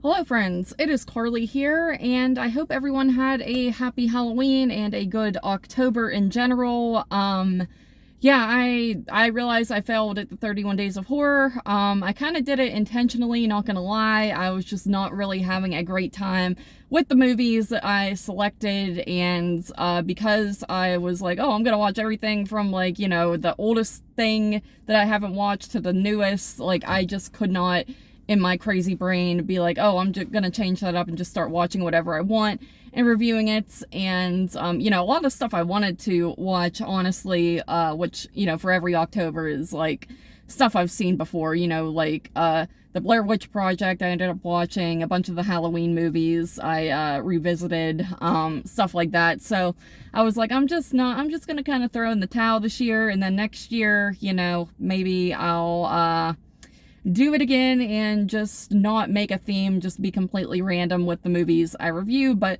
Hello friends, it is Carly here, and I hope everyone had a happy Halloween and a good October in general. Yeah, I realized I failed at the 31 Days of Horror. I kind of did it intentionally, not gonna lie. I was just not really having a great time with the movies that I selected, and because I was like, oh, I'm gonna watch everything from, like, you know, the oldest thing that I haven't watched to the newest, like, I just could not in my crazy brain be like, oh, I'm just gonna change that up and just start watching whatever I want and reviewing it. And you know, a lot of stuff I wanted to watch, honestly, which, you know, for every October is like stuff I've seen before, you know, like the Blair Witch Project. I ended up watching a bunch of the Halloween movies. I revisited stuff like that. So I was like, I'm just gonna kind of throw in the towel this year, and then next year, you know, maybe I'll do it again and just not make a theme, just be completely random with the movies I review, but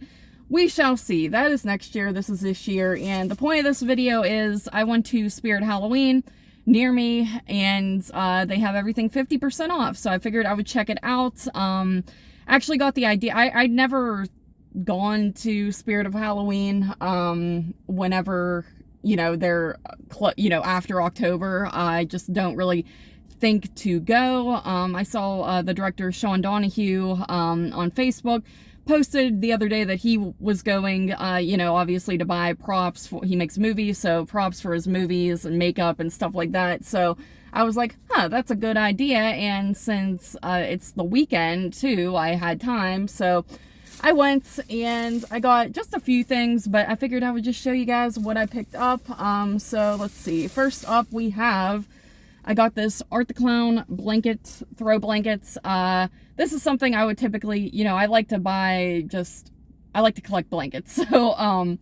we shall see. That is next year, this is this year, and the point of this video is I went to Spirit Halloween near me, and they have everything 50% off, so I figured I would check it out. Actually got the idea, I'd never gone to Spirit of Halloween, whenever, you know, they're, you know, after October. I just don't really think to go. I saw the director Sean Donahue on Facebook posted the other day that he was going, you know, obviously to buy props for, he makes movies, so props for his movies and makeup and stuff like that. So I was like, huh, that's a good idea. And since it's the weekend too, I had time, so I went and I got just a few things, but I figured I would just show you guys what I picked up. So let's see. First up, we have, I got this Art the Clown blanket, throw blankets. This is something I would typically, you know, I like to buy just, I like to collect blankets. So,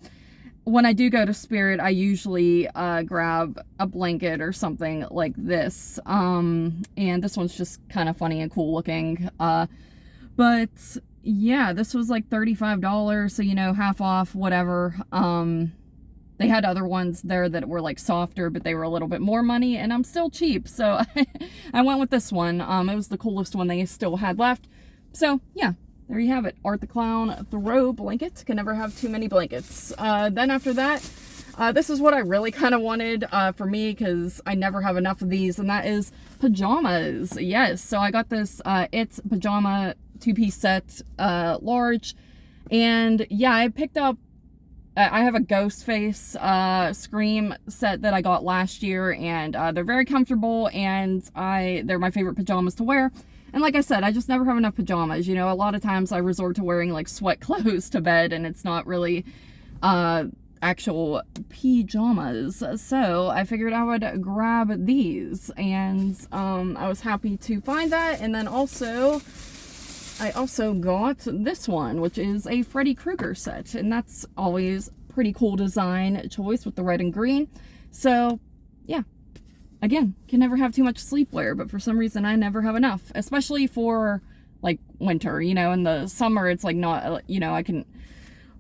when I do go to Spirit, I usually grab a blanket or something like this. And this one's just kind of funny and cool looking. But yeah, this was like $35, so, you know, half off, whatever. They had other ones there that were like softer, but they were a little bit more money, and I'm still cheap, so I went with this one. It was the coolest one they still had left. So yeah, there you have it. Art the Clown throw blanket. Can never have too many blankets. Then after that, this is what I really kind of wanted for me, because I never have enough of these, and that is pajamas. Yes, so I got this It's pajama 2-piece set, large, and yeah, I picked up, I have a Ghostface Scream set that I got last year, and they're very comfortable, and they're my favorite pajamas to wear. And like I said, I just never have enough pajamas. You know, a lot of times I resort to wearing like sweat clothes to bed, and it's not really actual pajamas. So I figured I would grab these, and I was happy to find that. And then also, I also got this one, which is a Freddy Krueger set, and that's always pretty cool design choice with the red and green. So yeah, again, can never have too much sleepwear, but for some reason I never have enough, especially for like winter. You know, in the summer it's like not, you know, I can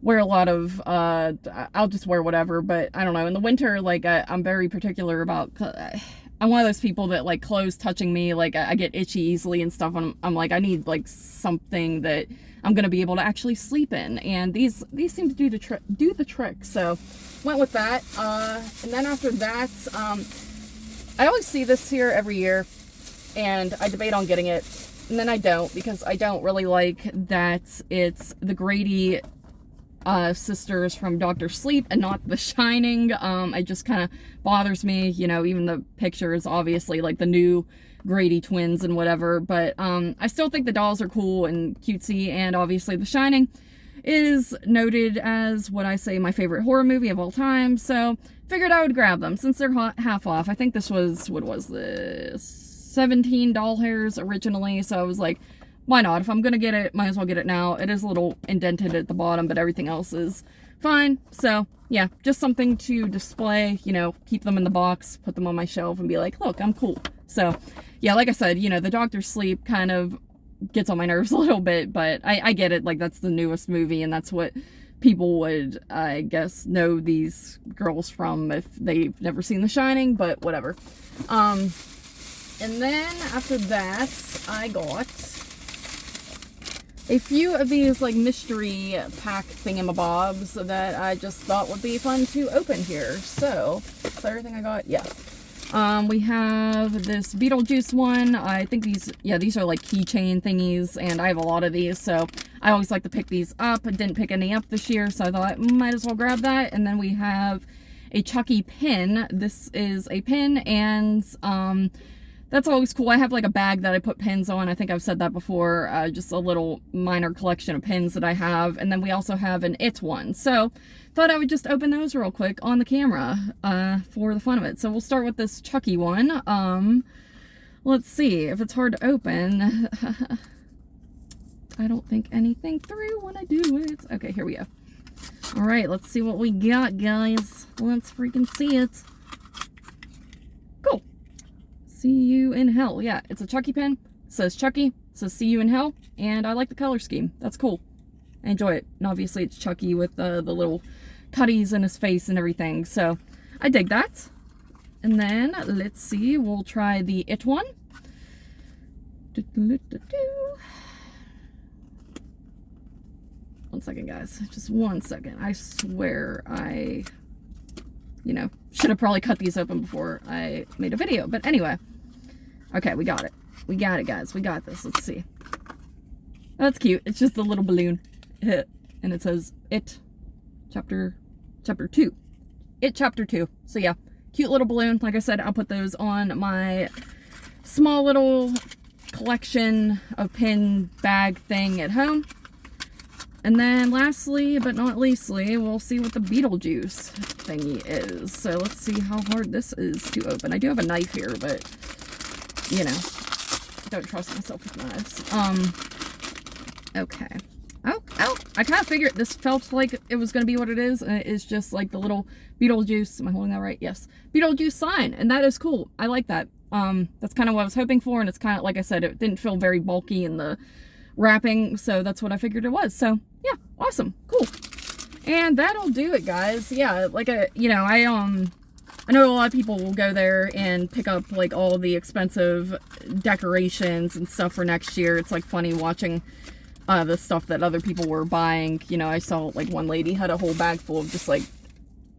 wear a lot of I'll just wear whatever, but I don't know, in the winter, like I'm very particular about, I'm one of those people that, like, clothes touching me, like, I get itchy easily and stuff, and I'm like, I need, like, something that I'm gonna be able to actually sleep in, and these seem to do the trick, so went with that. And then after that, I always see this here every year, and I debate on getting it, and then I don't, because I don't really like that it's the Grady sisters from Dr. Sleep and not The Shining. It just kind of bothers me, you know, even the picture is obviously like the new Grady twins and whatever, but I still think the dolls are cool and cutesy, and obviously The Shining is noted as what I say my favorite horror movie of all time, so figured I would grab them since they're half off. I think this was, what was this, 17 doll hairs originally, so I was like, why not? If I'm gonna get it, might as well get it now. It is a little indented at the bottom, but everything else is fine. So yeah, just something to display, you know, keep them in the box, put them on my shelf, and be like, look, I'm cool. So yeah, like I said, you know, the Dr. Sleep kind of gets on my nerves a little bit, but I get it. Like, that's the newest movie, and that's what people would, I guess, know these girls from if they've never seen The Shining, but whatever. And then after that, I got a few of these like mystery pack thingamabobs that I just thought would be fun to open here. So, is that everything I got? Yeah. We have this Beetlejuice one. I think these are like keychain thingies, and I have a lot of these, so I always like to pick these up. I didn't pick any up this year, so I thought might as well grab that. And then we have a Chucky pin. This is a pin, and that's always cool. I have like a bag that I put pins on. I think I've said that before. Just a little minor collection of pins that I have. And then we also have an It one. So thought I would just open those real quick on the camera for the fun of it. So we'll start with this Chucky one. Let's see if it's hard to open. I don't think anything through when I do it. Okay, here we go. All right, let's see what we got, guys. Let's freaking see it. Cool. See you in hell. Yeah, it's a Chucky pin. It says Chucky. It says see you in hell. And I like the color scheme. That's cool. I enjoy it. And obviously it's Chucky with the little cutties in his face and everything. So I dig that. And then let's see. We'll try the It one. One second, guys. Just 1 second. I swear I, should have probably cut these open before I made a video. But anyway. Okay, we got it. We got it, guys. We got this. Let's see. Oh, that's cute. It's just a little balloon. And it says It chapter 2. It chapter 2. So yeah, cute little balloon. Like I said, I'll put those on my small little collection of pin bag thing at home. And then lastly, but not leastly, we'll see what the Beetlejuice thingy is. So let's see how hard this is to open. I do have a knife here, but, don't trust myself with knives. Okay. Oh, I kind of figured this felt like it was going to be what it is. And it is just like the little Beetlejuice. Am I holding that right? Yes. Beetlejuice sign. And that is cool. I like that. That's kind of what I was hoping for. And it's kind of, like I said, it didn't feel very bulky in the wrapping, so that's what I figured it was. So yeah, awesome, cool. And that'll do it, guys. Yeah, like I know a lot of people will go there and pick up like all the expensive decorations and stuff for next year. It's like funny watching the stuff that other people were buying. I saw like one lady had a whole bag full of just like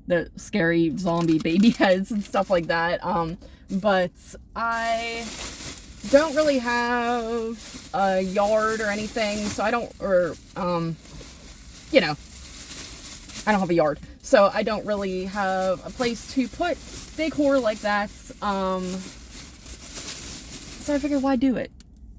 the scary zombie baby heads and stuff like that. But I don't really have a yard or anything, so I don't have a yard, so I don't really have a place to put decor like that. So I figured, why do it?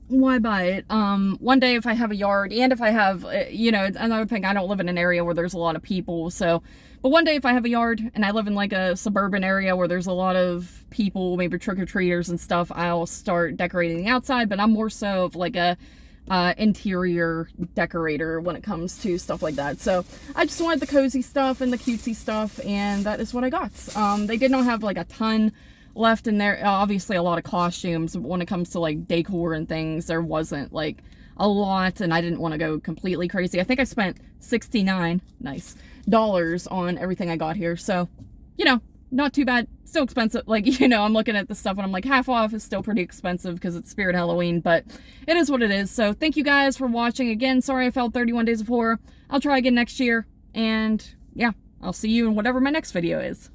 Why buy it? One day if I have a yard, and if I have, another thing, I don't live in an area where there's a lot of people, so, but one day if I have a yard, and I live in like a suburban area where there's a lot of people, maybe trick-or-treaters and stuff, I'll start decorating the outside, but I'm more so of like a interior decorator when it comes to stuff like that. So I just wanted the cozy stuff and the cutesy stuff, and that is what I got. They did not have like a ton left in there. Obviously a lot of costumes, but when it comes to like decor and things, there wasn't like a lot, and I didn't want to go completely crazy. I think I spent $69 on everything I got here, so not too bad. Still expensive, like, I'm looking at the stuff and I'm like, half off is still pretty expensive because it's Spirit Halloween, but it is what it is. So thank you guys for watching. Again, sorry I failed 31 Days of Horror. I'll try again next year, and yeah, I'll see you in whatever my next video is.